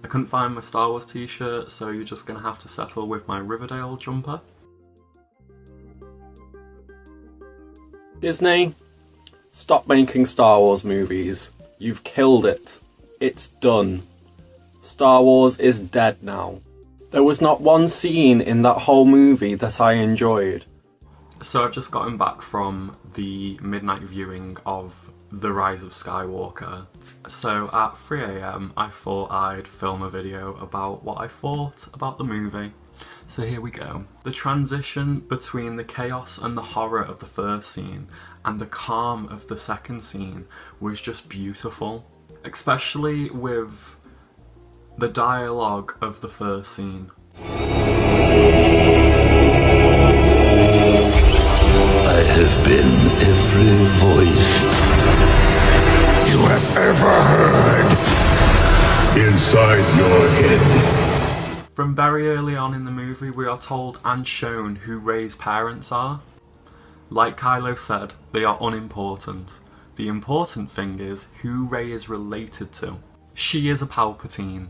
I couldn't find my Star Wars t-shirt, so you're just gonna have to settle with my Riverdale jumper. Disney, stop making Star Wars movies. You've killed it. It's done. Star Wars is dead now. There was not one scene in that whole movie that I enjoyed. So I've just gotten back from the midnight viewing of The Rise of Skywalker. So at 3 AM I thought I'd film a video about what I thought about the movie. So here we go. The transition between the chaos and the horror of the first scene and the calm of the second scene was just beautiful. Especially with the dialogue of the first scene. I have been every voice you have ever heard inside your head. From very early on in the movie, we are told and shown who Rey's parents are. Like Kylo said, they are unimportant. The important thing is who Rey is related to. She is a Palpatine,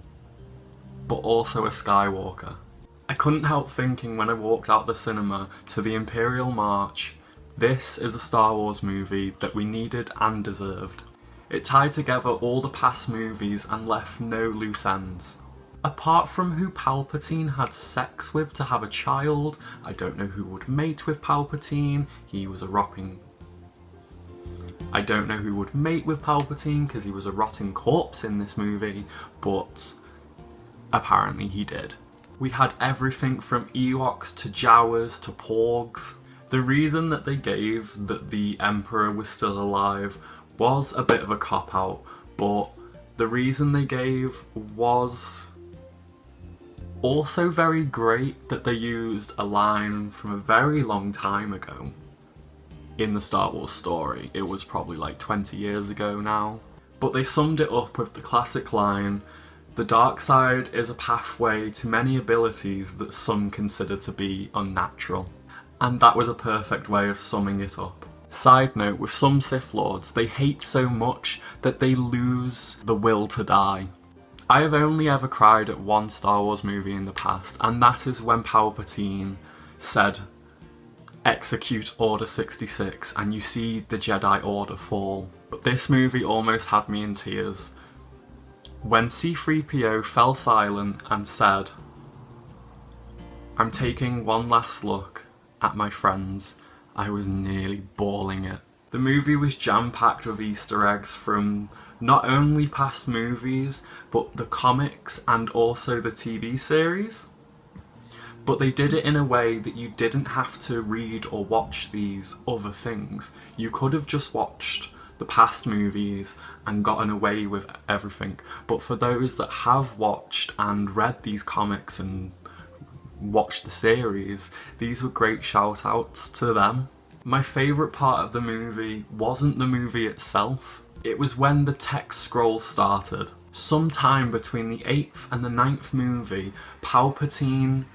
but also a Skywalker. I couldn't help thinking when I walked out the cinema to the Imperial March, this is a Star Wars movie that we needed and deserved. It tied together all the past movies and left no loose ends. Apart from who Palpatine had sex with to have a child, I don't know who would mate with Palpatine, he was a rotting... I don't know who would mate with Palpatine because he was a rotting corpse in this movie, but apparently he did. We had everything from Ewoks to Jawas to Porgs. The reason that they gave that the Emperor was still alive was a bit of a cop-out, but the reason they gave was also very great, that they used a line from a very long time ago in the Star Wars story. It was probably like 20 years ago now. But they summed it up with the classic line, "The dark side is a pathway to many abilities that some consider to be unnatural." And that was a perfect way of summing it up. Side note, with some Sith Lords, they hate so much that they lose the will to die. I have only ever cried at one Star Wars movie in the past, and that is when Palpatine said, "Execute Order 66," and you see the Jedi Order fall. But this movie almost had me in tears. When C-3PO fell silent and said, "I'm taking one last look at my friends," I was nearly bawling it. The movie was jam-packed with Easter eggs from not only past movies, but the comics and also the TV series. But they did it in a way that you didn't have to read or watch these other things. You could have just watched the past movies and gotten away with everything. But for those that have watched and read these comics and watched the series, these were great shout outs to them. My favourite part of the movie wasn't the movie itself, it was when the text scroll started. Sometime between the 8th and the 9th movie, Palpatine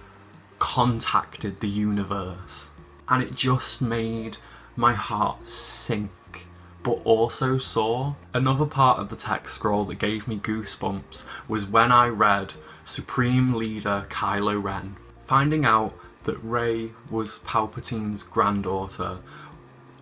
contacted the universe, and it just made my heart sink, but also soar. Another part of the text scroll that gave me goosebumps was when I read Supreme Leader Kylo Ren. Finding out that Rey was Palpatine's granddaughter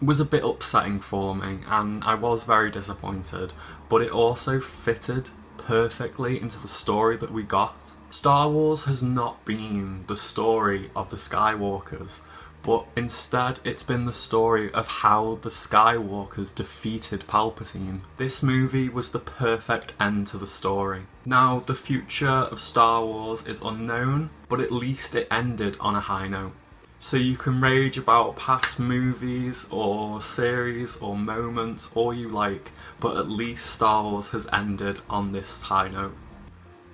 was a bit upsetting for me, and I was very disappointed, but it also fitted perfectly into the story that we got. Star Wars has not been the story of the Skywalkers, but instead it's been the story of how the Skywalkers defeated Palpatine. This movie was the perfect end to the story. Now, the future of Star Wars is unknown, but at least it ended on a high note. So you can rage about past movies or series or moments all you like, but at least Star Wars has ended on this high note.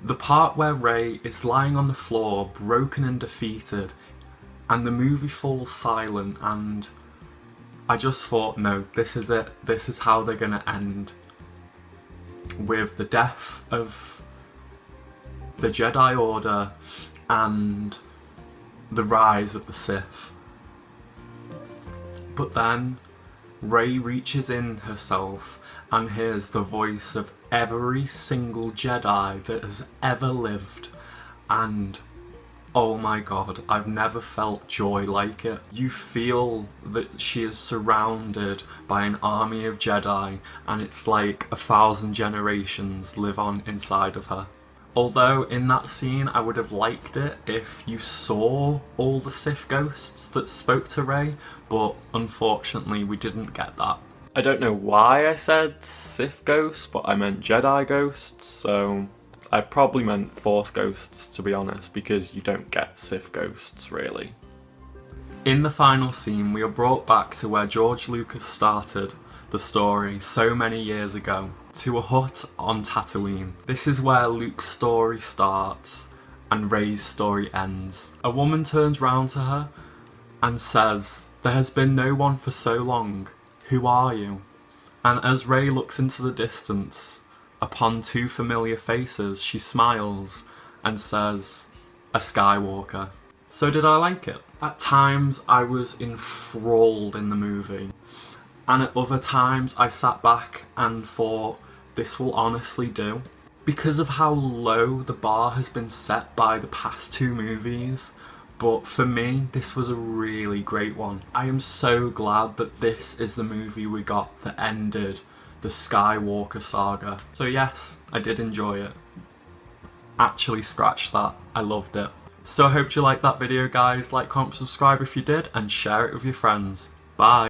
The part where Rey is lying on the floor, broken and defeated, and the movie falls silent, and I just thought, no, this is it. This is how they're gonna end. With the death of the Jedi Order and the rise of the Sith. But then Rey reaches in herself and hears the voice of every single Jedi that has ever lived, and oh my god, I've never felt joy like it. You feel that she is surrounded by an army of Jedi, and it's like 1,000 generations live on inside of her. Although in that scene I would have liked it if you saw all the Sith ghosts that spoke to Rey, but unfortunately we didn't get that. I don't know why I said Sith ghosts, but I meant Jedi ghosts, so I probably meant Force ghosts, to be honest, because you don't get Sith ghosts, really. In the final scene, we are brought back to where George Lucas started the story so many years ago, to a hut on Tatooine. This is where Luke's story starts and Rey's story ends. A woman turns round to her and says, "There has been no one for so long. Who are you?" And as Rey looks into the distance, upon two familiar faces, she smiles and says, "A Skywalker." So did I like it? At times I was enthralled in the movie, and at other times I sat back and thought, this will honestly do. Because of how low the bar has been set by the past two movies, but for me this was a really great one. I am so glad that this is the movie we got that ended the Skywalker saga. So yes, I did enjoy it. Actually, scratch that, I loved it. So I hope you liked that video, guys. Like, comment, subscribe if you did, and share it with your friends. Bye!